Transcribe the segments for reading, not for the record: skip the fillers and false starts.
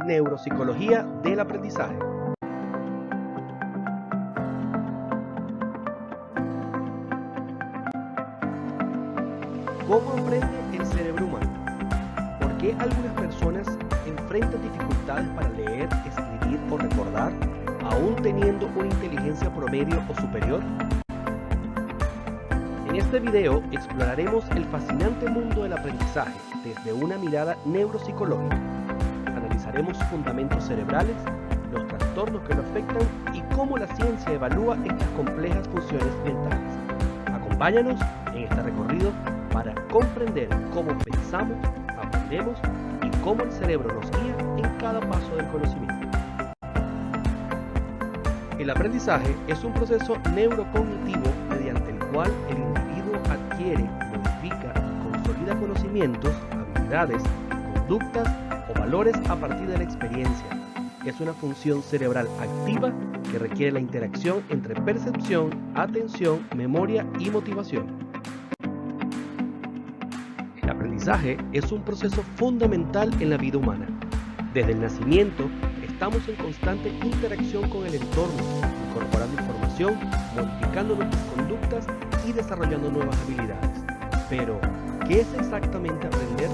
Neuropsicología del aprendizaje. ¿Cómo aprende el cerebro humano? ¿Por qué algunas personas enfrentan dificultades para leer, escribir o recordar, aún teniendo una inteligencia promedio o superior? En este video exploraremos el fascinante mundo del aprendizaje desde una mirada neuropsicológica. Analizaremos sus fundamentos cerebrales, los trastornos que lo afectan y cómo la ciencia evalúa estas complejas funciones mentales. Acompáñanos en este recorrido para comprender cómo pensamos, aprendemos y cómo el cerebro nos guía en cada paso del conocimiento. El aprendizaje es un proceso neurocognitivo mediante el cual el individuo adquiere, modifica y consolida conocimientos, habilidades, conductas o valores a partir de la experiencia. Es una función cerebral activa que requiere la interacción entre percepción, atención, memoria y motivación. El aprendizaje es un proceso fundamental en la vida humana. Desde el nacimiento, estamos en constante interacción con el entorno, incorporando información, modificando nuestras conductas y desarrollando nuevas habilidades. Pero, ¿qué es exactamente aprender?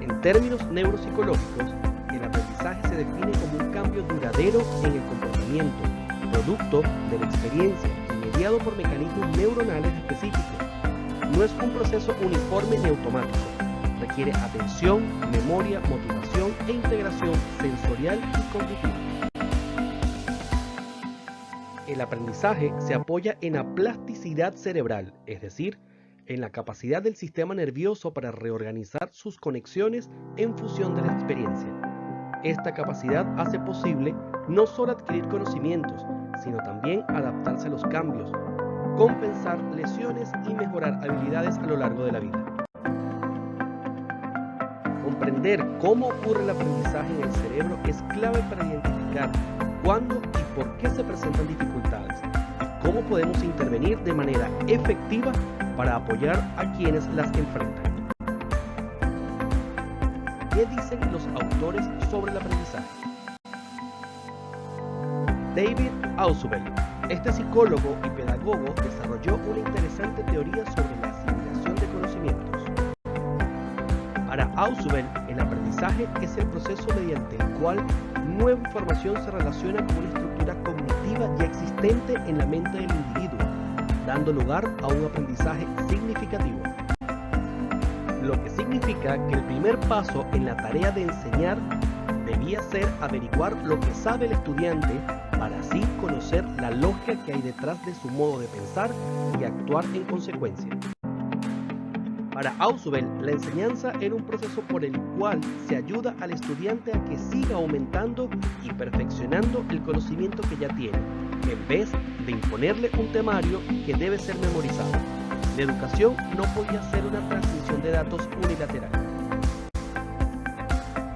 En términos neuropsicológicos, el aprendizaje se define como un cambio duradero en el comportamiento, producto de la experiencia y mediado por mecanismos neuronales específicos. No es un proceso uniforme ni automático. Requiere atención, memoria, motivación e integración sensorial y cognitiva. El aprendizaje se apoya en la plasticidad cerebral, es decir, en la capacidad del sistema nervioso para reorganizar sus conexiones en función de la experiencia. Esta capacidad hace posible no solo adquirir conocimientos, sino también adaptarse a los cambios, compensar lesiones y mejorar habilidades a lo largo de la vida. Comprender cómo ocurre el aprendizaje en el cerebro es clave para identificar cuándo y por qué se presentan dificultades y cómo podemos intervenir de manera efectiva para apoyar a quienes las enfrentan. ¿Qué dicen los autores sobre el aprendizaje? David Ausubel, este psicólogo y pedagogo, desarrolló una interesante teoría sobre la asimilación de conocimientos. Para Ausubel, el aprendizaje es el proceso mediante el cual nueva información se relaciona con una estructura cognitiva ya existente en la mente del individuo, dando lugar a un aprendizaje significativo. Lo que significa que el primer paso en la tarea de enseñar debía ser averiguar lo que sabe el estudiante para así conocer la lógica que hay detrás de su modo de pensar y actuar en consecuencia. Para Ausubel, la enseñanza era un proceso por el cual se ayuda al estudiante a que siga aumentando y perfeccionando el conocimiento que ya tiene, en vez de imponerle un temario que debe ser memorizado. La educación no podía ser una transmisión de datos unilateral.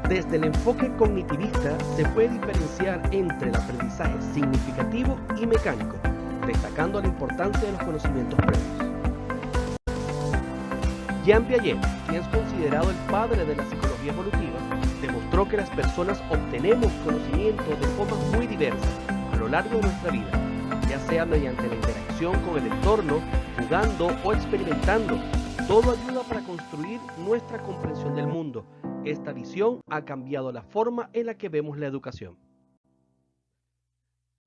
Desde el enfoque cognitivista se puede diferenciar entre el aprendizaje significativo y mecánico, destacando la importancia de los conocimientos previos. Jean Piaget, quien es considerado el padre de la psicología evolutiva, demostró que las personas obtenemos conocimiento de formas muy diversas a lo largo de nuestra vida, ya sea mediante la interacción con el entorno, jugando o experimentando. Todo ayuda para construir nuestra comprensión del mundo. Esta visión ha cambiado la forma en la que vemos la educación.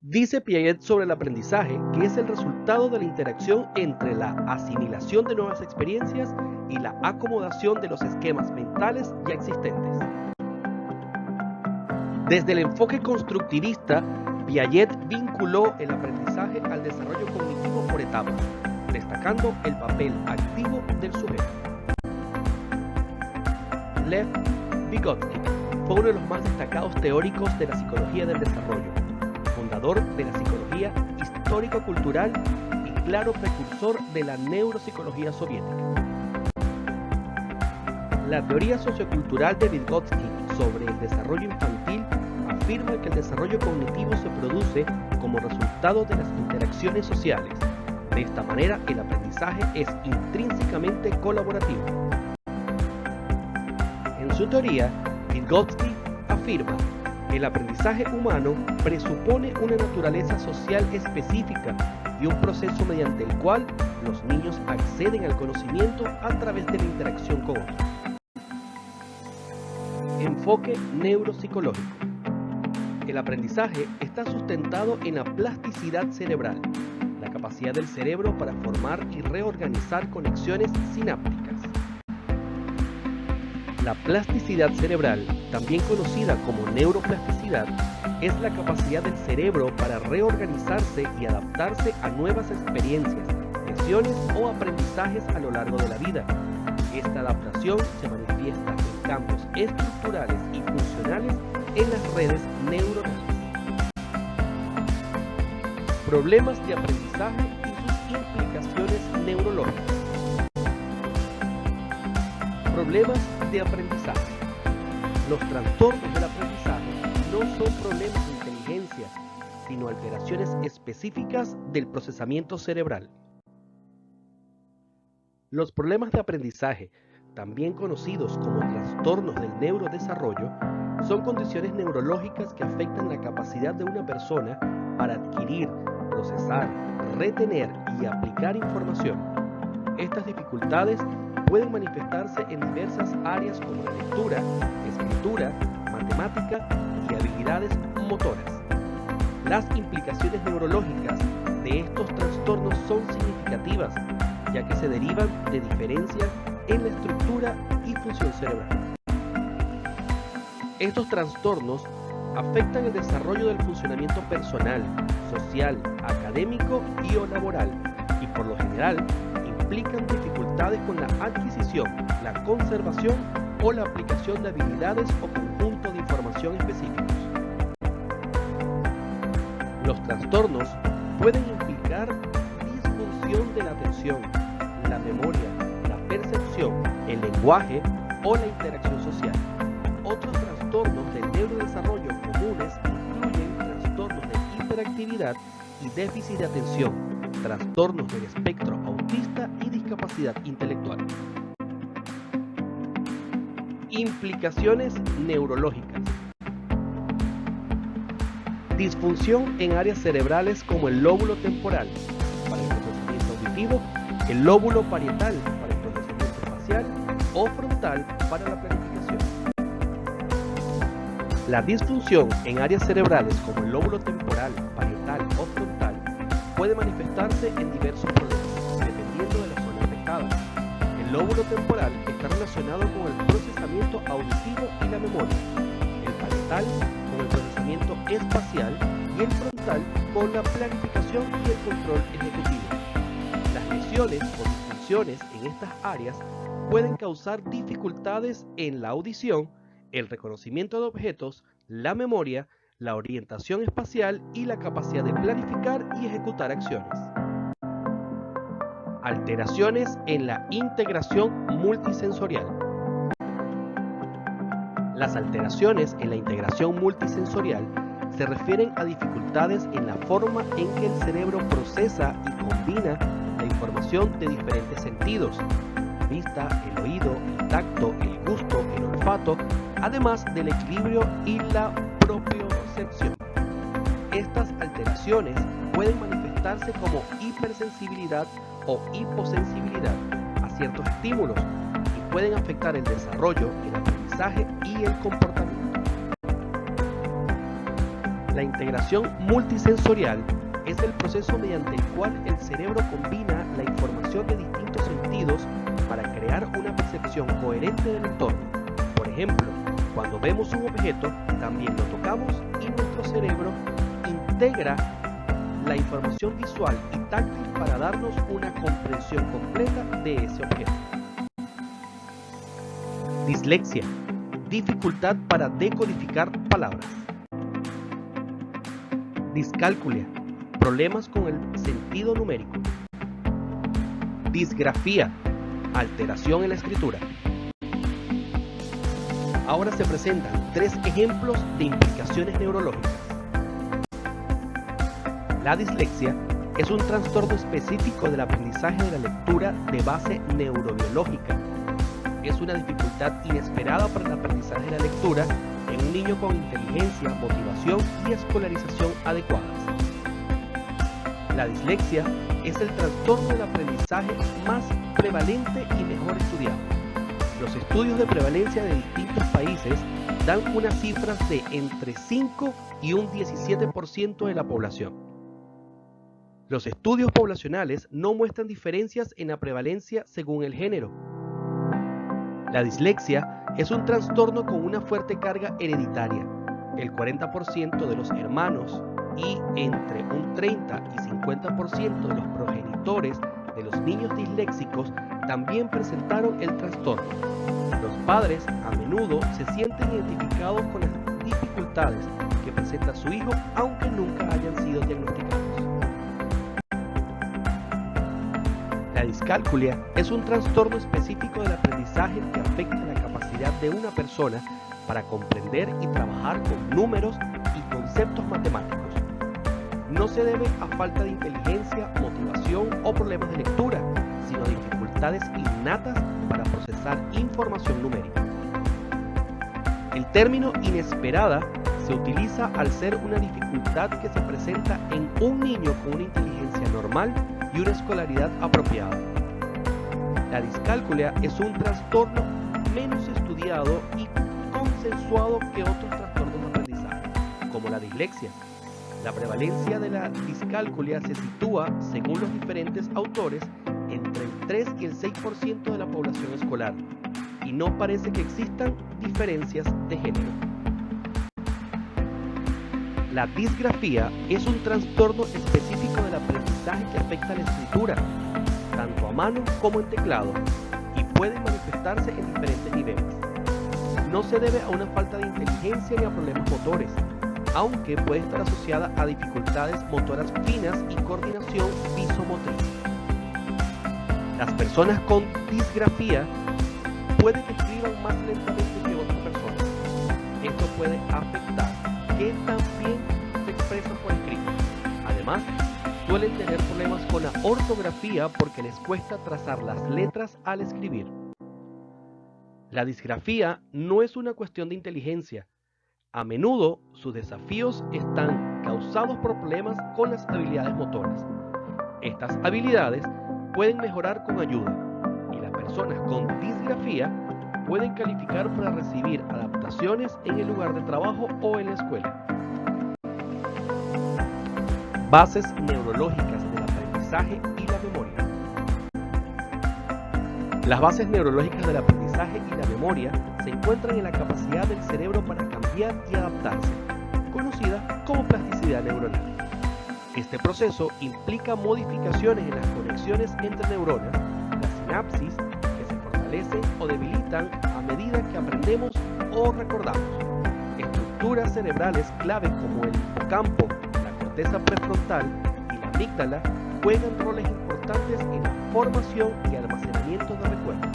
Dice Piaget sobre el aprendizaje que es el resultado de la interacción entre la asimilación de nuevas experiencias y la acomodación de los esquemas mentales ya existentes. Desde el enfoque constructivista, Piaget vinculó el aprendizaje al desarrollo cognitivo por etapas, destacando el papel activo del sujeto. Lev Vygotsky fue uno de los más destacados teóricos de la psicología del desarrollo, fundador de la psicología histórico-cultural y claro precursor de la neuropsicología soviética. La teoría sociocultural de Vygotsky sobre el desarrollo infantil afirma que el desarrollo cognitivo se produce como resultado de las interacciones sociales. De esta manera, el aprendizaje es intrínsecamente colaborativo. En su teoría, Vygotsky afirma: el aprendizaje humano presupone una naturaleza social específica y un proceso mediante el cual los niños acceden al conocimiento a través de la interacción con otros. Enfoque neuropsicológico. El aprendizaje está sustentado en la plasticidad cerebral, la capacidad del cerebro para formar y reorganizar conexiones sinápticas. La plasticidad cerebral, también conocida como neuroplasticidad, es la capacidad del cerebro para reorganizarse y adaptarse a nuevas experiencias, lesiones o aprendizajes a lo largo de la vida. Esta adaptación se manifiesta en cambios estructurales y funcionales en las redes neuronales. Problemas de aprendizaje y sus implicaciones neurológicas. Problemas de aprendizaje. Los trastornos del aprendizaje no son problemas de inteligencia, sino alteraciones específicas del procesamiento cerebral. Los problemas de aprendizaje, también conocidos como trastornos del neurodesarrollo, son condiciones neurológicas que afectan la capacidad de una persona para adquirir, procesar, retener y aplicar información. Estas dificultades pueden manifestarse en diversas áreas como la lectura, escritura, matemática y habilidades motoras. Las implicaciones neurológicas de estos trastornos son significativas, ya que se derivan de diferencias en la estructura y función cerebral. Estos trastornos afectan el desarrollo del funcionamiento personal, social, académico y o laboral, y por lo general implican dificultades con la adquisición, la conservación o la aplicación de habilidades o conjuntos de información específicos. Los trastornos pueden implicar disfunción de la atención, la memoria, la percepción, el lenguaje o la interacción social. Otros trastornos del neurodesarrollo comunes incluyen trastornos de hiperactividad y déficit de atención, trastornos del espectro autista y discapacidad intelectual. Implicaciones neurológicas. Disfunción en áreas cerebrales como el lóbulo temporal para el procesamiento auditivo, el lóbulo parietal para el procesamiento facial o frontal para la planificación. La disfunción en áreas cerebrales como el lóbulo temporal, parietal o frontal puede manifestarse en diversos problemas, dependiendo de la zona afectada. El lóbulo temporal está relacionado con el procesamiento auditivo y la memoria, el parietal con el procesamiento espacial y el frontal con la planificación y el control ejecutivo. Las lesiones o disfunciones en estas áreas pueden causar dificultades en la audición, el reconocimiento de objetos, la memoria, la orientación espacial y la capacidad de planificar y ejecutar acciones. Alteraciones en la integración multisensorial. Las alteraciones en la integración multisensorial se refieren a dificultades en la forma en que el cerebro procesa y combina la información de diferentes sentidos: vista, el oído, el tacto, el gusto, el olfato, además del equilibrio y la propiocepción. Estas alteraciones pueden manifestarse como hipersensibilidad o hiposensibilidad a ciertos estímulos y pueden afectar el desarrollo, el aprendizaje y el comportamiento. La integración multisensorial es el proceso mediante el cual el cerebro combina la información de distintos sentidos para crear una percepción coherente del entorno. Por ejemplo, cuando vemos un objeto, también lo tocamos y nuestro cerebro integra la información visual y táctil para darnos una comprensión completa de ese objeto. Dislexia, dificultad para decodificar palabras. Discalculia, problemas con el sentido numérico. Disgrafía, alteración en la escritura. Ahora se presentan 3 ejemplos de implicaciones neurológicas. La dislexia es un trastorno específico del aprendizaje de la lectura de base neurobiológica. es una dificultad inesperada para el aprendizaje de la lectura en un niño con inteligencia, motivación y escolarización adecuadas. La dislexia es el trastorno del aprendizaje más prevalente y mejor estudiado. Los estudios de prevalencia de distintos países dan unas cifras de entre 5 y un 17% de la población. Los estudios poblacionales no muestran diferencias en la prevalencia según el género. La dislexia es un trastorno con una fuerte carga hereditaria. El 40% de los hermanos y entre un 30 y 50% de los progenitores de los niños disléxicos también presentaron el trastorno. Los padres a menudo se sienten identificados con las dificultades que presenta su hijo, aunque nunca hayan sido diagnosticados. La discalculia es un trastorno específico del aprendizaje que afecta la capacidad de una persona para comprender y trabajar con números y conceptos matemáticos. No se debe a falta de inteligencia, motivación o problemas de lectura, sino a dificultades innatas para procesar información numérica. El término inesperada se utiliza al ser una dificultad que se presenta en un niño con una inteligencia normal y una escolaridad apropiada. La discalculia es un trastorno menos estudiado y consensuado que otros trastornos de aprendizaje, como la dislexia. La prevalencia de la discalculia se sitúa, según los diferentes autores, entre el 3 y el 6% de la población escolar, y no parece que existan diferencias de género. La disgrafía es un trastorno específico del aprendizaje que afecta a la escritura, tanto a mano como en teclado, y puede manifestarse en diferentes niveles. No se debe a una falta de inteligencia ni a problemas motores, aunque puede estar asociada a dificultades motoras finas y coordinación visomotriz. Las personas con disgrafía pueden que escriban más lentamente que otras personas. Esto puede afectar que también se expresan por escrito. Además, suelen tener problemas con la ortografía porque les cuesta trazar las letras al escribir. La disgrafía no es una cuestión de inteligencia. A menudo sus desafíos están causados por problemas con las habilidades motoras. Estas habilidades pueden mejorar con ayuda, y las personas con disgrafía pueden calificar para recibir adaptaciones en el lugar de trabajo o en la escuela. Bases neurológicas del aprendizaje y la memoria. Las bases neurológicas del aprendizaje y la memoria se encuentran en la capacidad del cerebro para cambiar y adaptarse, conocida como plasticidad neuronal. Este proceso implica modificaciones en las conexiones entre neuronas, las sinapsis, que se fortalecen o debilitan a medida que aprendemos o recordamos. Estructuras cerebrales clave como el hipocampo, la corteza prefrontal y la amígdala juegan roles importantes en la formación y almacenamiento de recuerdos.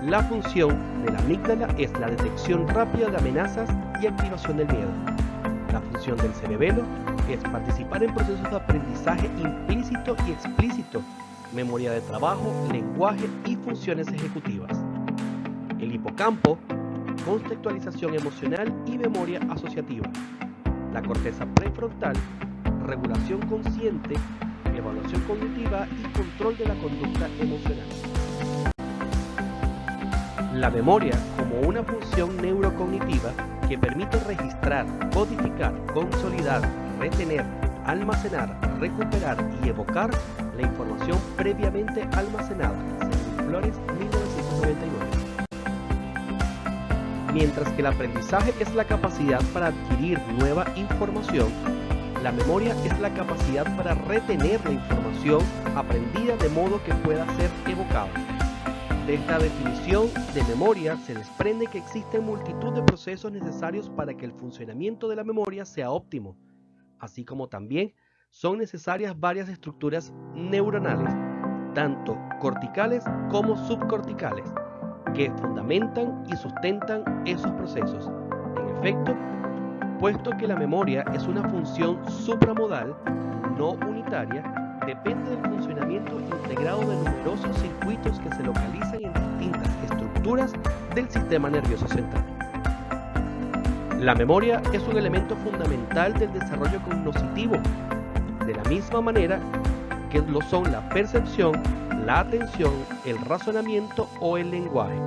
La función de la amígdala es la detección rápida de amenazas y activación del miedo. La función del cerebelo es participar en procesos de aprendizaje implícito y explícito, memoria de trabajo, lenguaje y funciones ejecutivas. El hipocampo, contextualización emocional y memoria asociativa. La corteza prefrontal, regulación consciente, evaluación cognitiva y control de la conducta emocional. La memoria como una función neurocognitiva que permite registrar, codificar, consolidar, retener, almacenar, recuperar y evocar la información previamente almacenada, según Flores, 1999. Mientras que el aprendizaje es la capacidad para adquirir nueva información, la memoria es la capacidad para retener la información aprendida de modo que pueda ser evocada. De esta definición de memoria se desprende que existen multitud de procesos necesarios para que el funcionamiento de la memoria sea óptimo, así como también son necesarias varias estructuras neuronales, tanto corticales como subcorticales, que fundamentan y sustentan esos procesos. En efecto, puesto que la memoria es una función supramodal, no unitaria, depende del funcionamiento integrado de numerosos circuitos que se localizan en distintas estructuras del sistema nervioso central. La memoria es un elemento fundamental del desarrollo cognoscitivo, de la misma manera que lo son la percepción, la atención, el razonamiento o el lenguaje.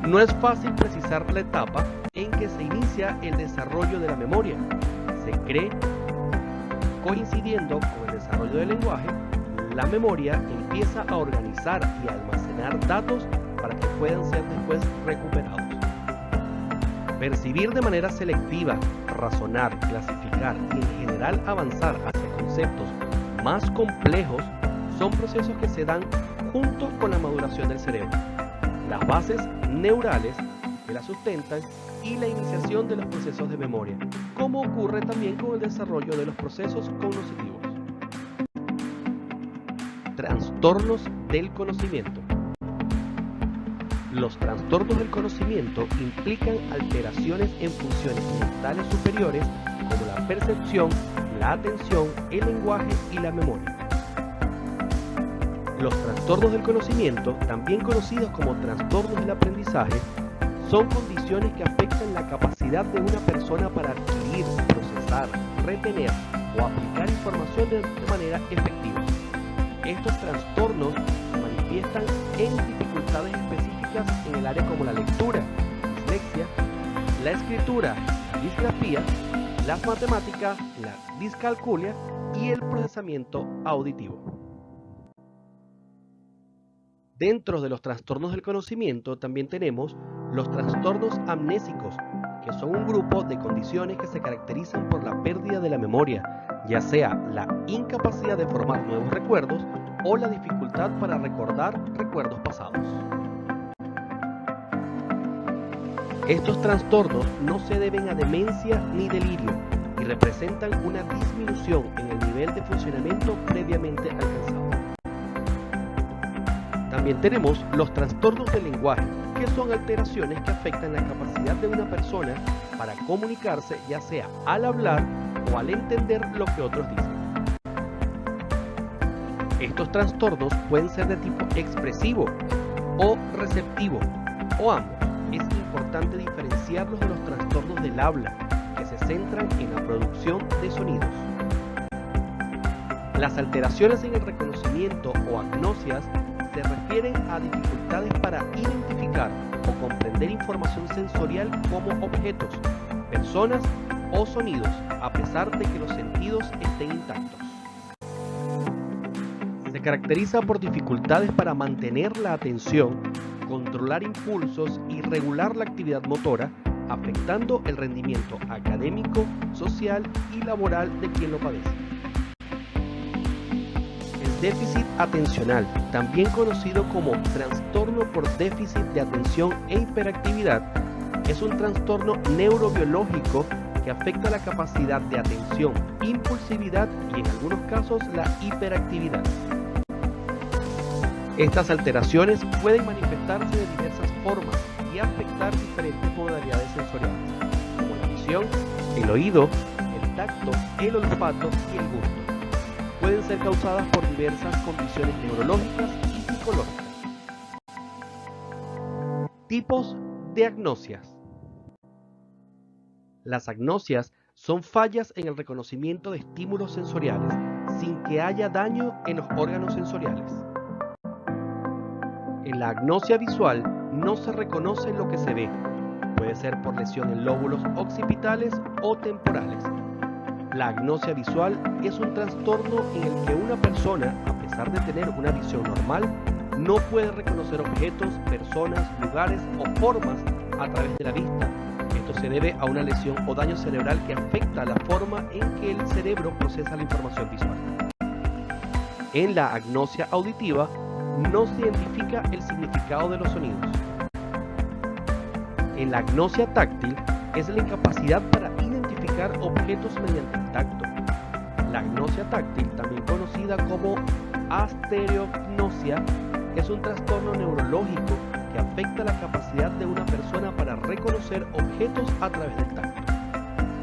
No es fácil precisar la etapa en que se inicia el desarrollo de la memoria. Se cree, coincidiendo con el desarrollo del lenguaje, la memoria empieza a organizar y a almacenar datos para que puedan ser después recuperados. Percibir de manera selectiva, razonar, clasificar y en general avanzar hacia conceptos más complejos son procesos que se dan junto con la maduración del cerebro, las bases neurales que la sustentan y la iniciación de los procesos de memoria, como ocurre también con el desarrollo de los procesos cognitivos. Trastornos del conocimiento. Los trastornos del conocimiento implican alteraciones en funciones mentales superiores como la percepción, la atención, el lenguaje y la memoria. Los trastornos del conocimiento, también conocidos como trastornos del aprendizaje, son condiciones que afectan la capacidad de una persona para adquirir, procesar, retener o aplicar información de manera efectiva. Estos trastornos se manifiestan en dificultades específicas en el área como la lectura, dislexia, la escritura, la disgrafía, las matemáticas, la discalculia y el procesamiento auditivo. Dentro de los trastornos del conocimiento también tenemos los trastornos amnésicos, que son un grupo de condiciones que se caracterizan por la pérdida de la memoria, ya sea la incapacidad de formar nuevos recuerdos o la dificultad para recordar recuerdos pasados. Estos trastornos no se deben a demencia ni delirio y representan una disminución en el nivel de funcionamiento previamente alcanzado. También tenemos los trastornos del lenguaje, que son alteraciones que afectan la capacidad de una persona para comunicarse, ya sea al hablar o al entender lo que otros dicen. Estos trastornos pueden ser de tipo expresivo o receptivo, o ambos. Es importante diferenciarlos de los trastornos del habla, que se centran en la producción de sonidos. Las alteraciones en el reconocimiento o agnosias se refieren a dificultades para identificar o comprender información sensorial como objetos, personas o sonidos, a pesar de que los sentidos estén intactos. Se caracteriza por dificultades para mantener la atención, controlar impulsos y regular la actividad motora, afectando el rendimiento académico, social y laboral de quien lo padece. Déficit atencional, también conocido como trastorno por déficit de atención e hiperactividad, es un trastorno neurobiológico que afecta la capacidad de atención, impulsividad y en algunos casos la hiperactividad. Estas alteraciones pueden manifestarse de diversas formas y afectar diferentes modalidades sensoriales, como la visión, el oído, el tacto, el olfato y el gusto. Pueden ser causadas por diversas condiciones neurológicas y psicológicas. Tipos de agnosias. Las agnosias son fallas en el reconocimiento de estímulos sensoriales sin que haya daño en los órganos sensoriales. En la agnosia visual no se reconoce lo que se ve. Puede ser por lesión en lóbulos occipitales o temporales. La agnosia visual es un trastorno en el que una persona, a pesar de tener una visión normal, no puede reconocer objetos, personas, lugares o formas a través de la vista. Esto se debe a una lesión o daño cerebral que afecta la forma en que el cerebro procesa la información visual. En la agnosia auditiva no se identifica el significado de los sonidos. En la agnosia táctil es la incapacidad para identificar objetos mediante el tacto. La agnosia táctil, también conocida como astereognosia, es un trastorno neurológico que afecta la capacidad de una persona para reconocer objetos a través del tacto.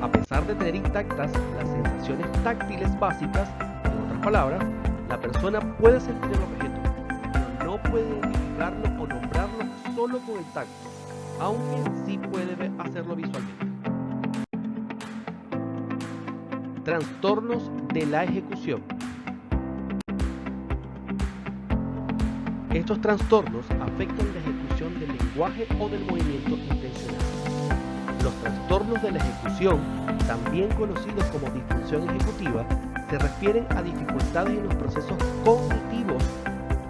A pesar de tener intactas las sensaciones táctiles básicas, en palabras, la persona puede sentir el objeto, pero no puede identificarlo o nombrarlo solo con el tacto, aunque sí puede hacerlo visualmente. Trastornos de la ejecución. Estos trastornos afectan la ejecución del lenguaje o del movimiento intencional. Los trastornos de la ejecución, también conocidos como disfunción ejecutiva, se refieren a dificultades en los procesos cognitivos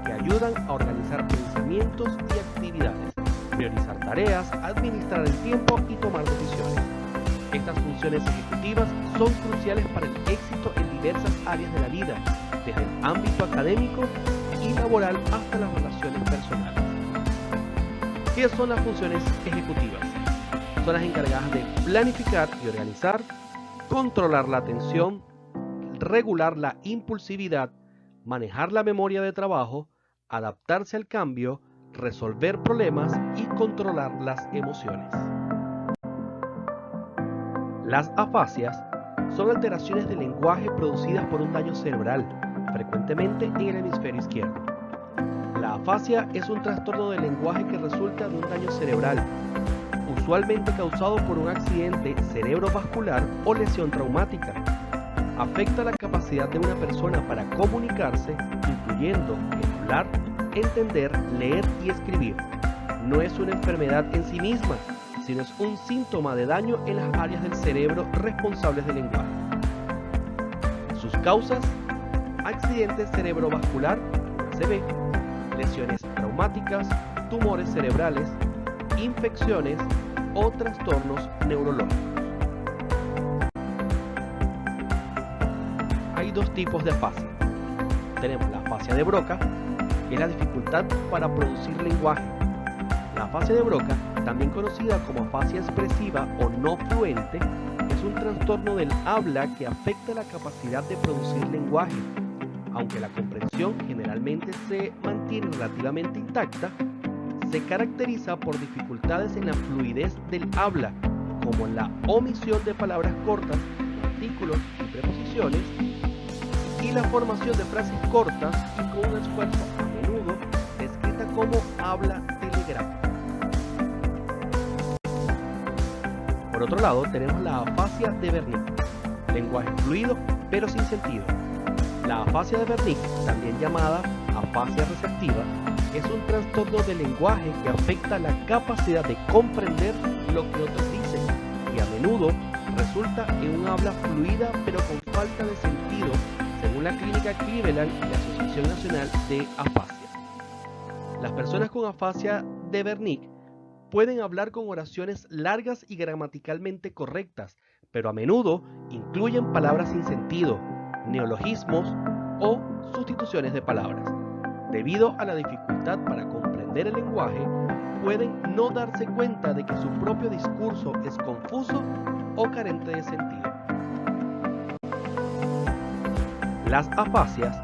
que ayudan a organizar pensamientos y actividades, priorizar tareas, administrar el tiempo y tomar decisiones. Estas funciones ejecutivas son cruciales para el éxito en diversas áreas de la vida, desde el ámbito académico y laboral hasta las relaciones personales. ¿Qué son las funciones ejecutivas? Son las encargadas de planificar y organizar, controlar la atención, regular la impulsividad, manejar la memoria de trabajo, adaptarse al cambio, resolver problemas y controlar las emociones. Las afasias son alteraciones del lenguaje producidas por un daño cerebral, frecuentemente en el hemisferio izquierdo. La afasia es un trastorno del lenguaje que resulta de un daño cerebral, usualmente causado por un accidente cerebrovascular o lesión traumática. Afecta la capacidad de una persona para comunicarse, incluyendo hablar, entender, leer y escribir. No es una enfermedad en sí misma, sino es un síntoma de daño en las áreas del cerebro responsables del lenguaje. Sus causas: accidente cerebrovascular, ACV, lesiones traumáticas, tumores cerebrales, infecciones o trastornos neurológicos. Hay dos tipos de afasia. Tenemos la afasia de Broca, que es la dificultad para producir lenguaje. La afasia de Broca, también conocida como afasia expresiva o no fluente, es un trastorno del habla que afecta la capacidad de producir lenguaje. Aunque la comprensión generalmente se mantiene relativamente intacta, se caracteriza por dificultades en la fluidez del habla, como la omisión de palabras cortas, artículos y preposiciones, y la formación de frases cortas y con un esfuerzo a menudo descrita como habla telegráfica. Por otro lado, tenemos la afasia de Wernicke, lenguaje fluido pero sin sentido. La afasia de Wernicke, también llamada afasia receptiva, es un trastorno del lenguaje que afecta la capacidad de comprender lo que otros dicen y a menudo resulta en un habla fluida pero con falta de sentido, según la Clínica Cleveland y la Asociación Nacional de Afasia. Las personas con afasia de Wernicke pueden hablar con oraciones largas y gramaticalmente correctas, pero a menudo incluyen palabras sin sentido, neologismos o sustituciones de palabras. Debido a la dificultad para comprender el lenguaje, pueden no darse cuenta de que su propio discurso es confuso o carente de sentido. Las afasias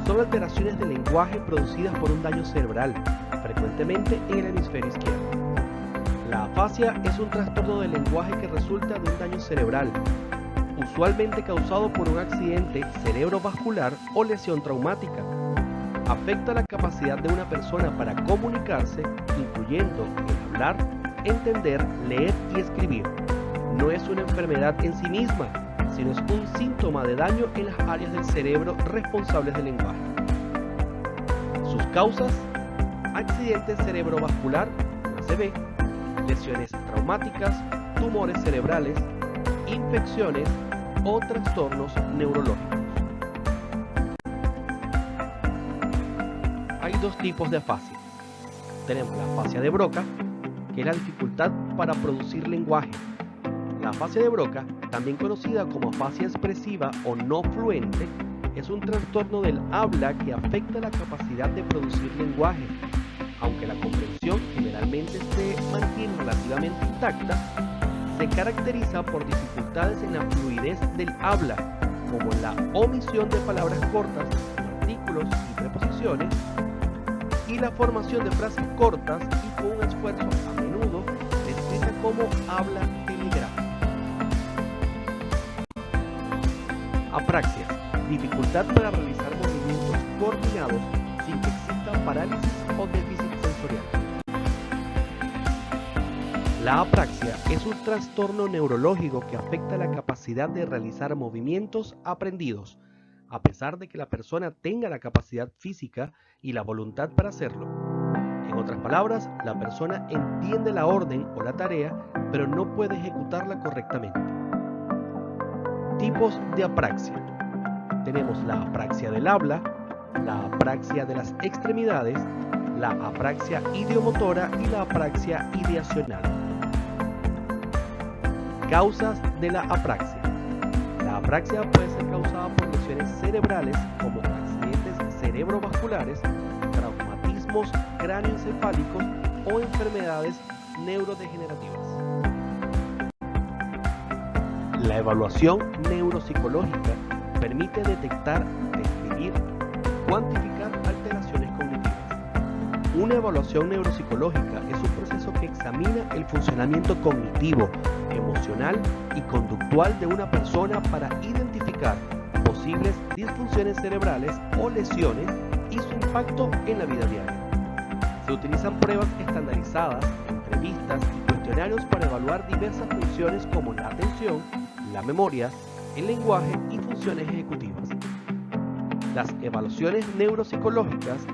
son alteraciones del lenguaje producidas por un daño cerebral, frecuentemente en el hemisferio izquierdo. La afasia es un trastorno del lenguaje que resulta de un daño cerebral, usualmente causado por un accidente cerebrovascular o lesión traumática. Afecta la capacidad de una persona para comunicarse, incluyendo el hablar, entender, leer y escribir. No es una enfermedad en sí misma, sino es un síntoma de daño en las áreas del cerebro responsables del lenguaje. Sus causas: accidente cerebrovascular, ACV, lesiones traumáticas, tumores cerebrales, infecciones o trastornos neurológicos. Hay dos tipos de afasia. Tenemos la afasia de Broca, que es la dificultad para producir lenguaje. La afasia de Broca, también conocida como afasia expresiva o no fluente, es un trastorno del habla que afecta la capacidad de producir lenguaje. Aunque la comprensión generalmente se mantiene relativamente intacta, se caracteriza por dificultades en la fluidez del habla, como la omisión de palabras cortas, artículos y preposiciones, y la formación de frases cortas y con un esfuerzo a menudo descrita como habla telegráfica. Apraxias, dificultad para realizar movimientos coordinados sin que exista parálisis o déficit sensorial. La apraxia es un trastorno neurológico que afecta la capacidad de realizar movimientos aprendidos, a pesar de que la persona tenga la capacidad física y la voluntad para hacerlo. En otras palabras, la persona entiende la orden o la tarea, pero no puede ejecutarla correctamente. Tipos de apraxia. Tenemos la apraxia del habla, la apraxia de las extremidades, la apraxia ideomotora y la apraxia ideacional. Causas de la apraxia. La apraxia puede ser causada por lesiones cerebrales como accidentes cerebrovasculares, traumatismos cráneoencefálicos o enfermedades neurodegenerativas. La evaluación neuropsicológica permite detectar, describir y cuantificar alteraciones cognitivas. Una evaluación neuropsicológica es un proceso que examina el funcionamiento cognitivo, emocional y conductual de una persona para identificar posibles disfunciones cerebrales o lesiones y su impacto en la vida diaria. Se utilizan pruebas estandarizadas, entrevistas y cuestionarios para evaluar diversas funciones como la atención, la memoria, el lenguaje y funciones ejecutivas. Las evaluaciones neuropsicológicas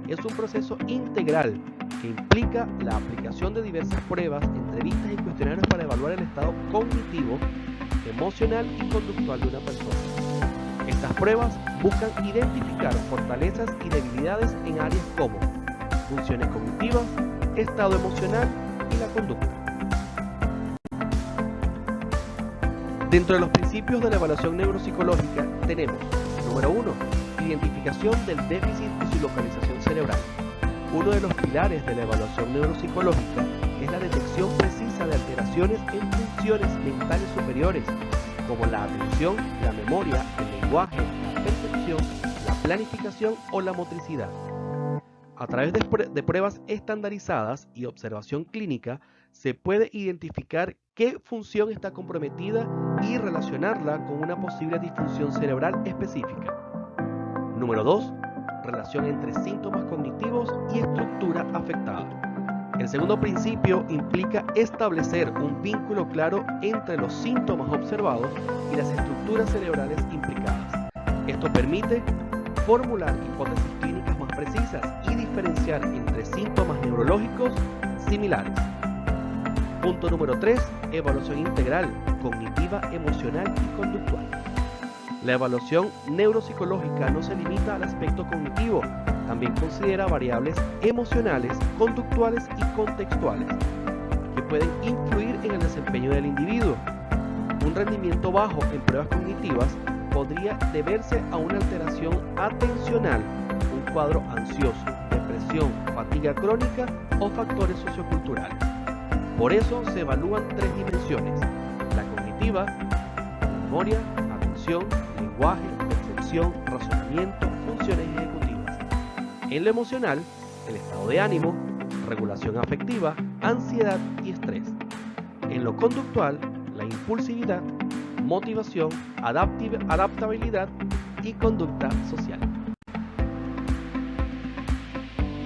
es un proceso integral que implica la aplicación de diversas pruebas, entrevistas y cuestionarios para evaluar el estado cognitivo, emocional y conductual de una persona. Estas pruebas buscan identificar fortalezas y debilidades en áreas como funciones cognitivas, estado emocional y la conducta. Dentro de los principios de la evaluación neuropsicológica tenemos, número 1, identificación del déficit y su localización cerebral. Uno de los pilares de la evaluación neuropsicológica es la detección precisa de alteraciones en funciones mentales superiores, como la atención, la memoria, el lenguaje, la percepción, la planificación o la motricidad. A través de pruebas estandarizadas y observación clínica, se puede identificar qué función está comprometida y relacionarla con una posible disfunción cerebral específica. Número 2. Relación entre síntomas cognitivos y estructura afectada. El segundo principio implica establecer un vínculo claro entre los síntomas observados y las estructuras cerebrales implicadas. Esto permite formular hipótesis clínicas más precisas y diferenciar entre síntomas neurológicos similares. Punto número 3. Evaluación integral, cognitiva, emocional y conductual. La evaluación neuropsicológica no se limita al aspecto cognitivo, también considera variables emocionales, conductuales y contextuales, que pueden influir en el desempeño del individuo. Un rendimiento bajo en pruebas cognitivas podría deberse a una alteración atencional, un cuadro ansioso, depresión, fatiga crónica o factores socioculturales. Por eso se evalúan 3 dimensiones: la cognitiva, la memoria, atención, lenguaje, percepción, razonamiento, funciones ejecutivas. En lo emocional, el estado de ánimo, regulación afectiva, ansiedad y estrés. En lo conductual, la impulsividad, motivación, adaptabilidad y conducta social.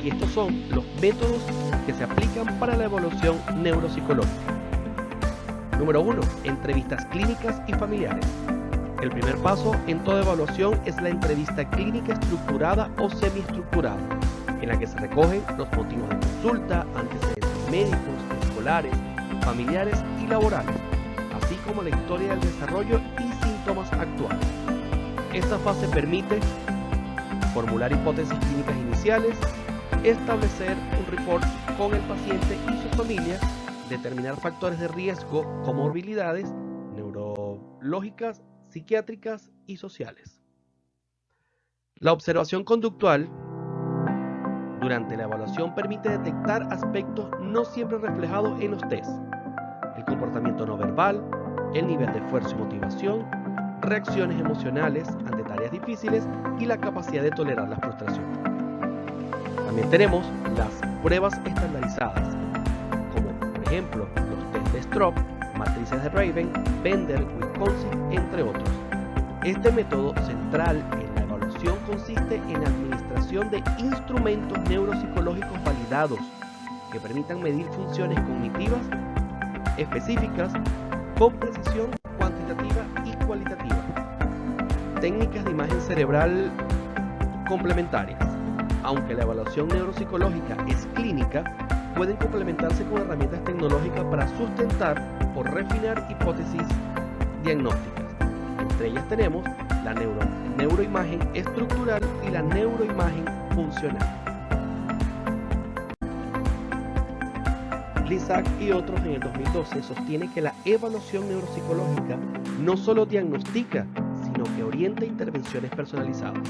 Y estos son los métodos que se aplican para la evaluación neuropsicológica. Número 1. Entrevistas clínicas y familiares. El primer paso en toda evaluación es la entrevista clínica estructurada o semiestructurada, en la que se recogen los motivos de consulta, antecedentes médicos, escolares, familiares y laborales, así como la historia del desarrollo y síntomas actuales. Esta fase permite formular hipótesis clínicas iniciales, establecer un report con el paciente y su familia, determinar factores de riesgo, comorbilidades neurológicas, psiquiátricas y sociales. La observación conductual durante la evaluación permite detectar aspectos no siempre reflejados en los test: el comportamiento no verbal, el nivel de esfuerzo y motivación, reacciones emocionales ante tareas difíciles y la capacidad de tolerar la frustración. También tenemos las pruebas estandarizadas, como por ejemplo los test de Stroop, matrices de Raven, Bender, Wisconsin, entre otros. Este método central en la evaluación consiste en la administración de instrumentos neuropsicológicos validados que permitan medir funciones cognitivas específicas con precisión cuantitativa y cualitativa. Técnicas de imagen cerebral complementarias. Aunque la evaluación neuropsicológica es clínica, pueden complementarse con herramientas tecnológicas para sustentar o refinar hipótesis diagnósticas. Entre ellas tenemos la neuroimagen estructural y la neuroimagen funcional. Lissac y otros en el 2012 sostienen que la evaluación neuropsicológica no solo diagnostica, sino que orienta intervenciones personalizadas.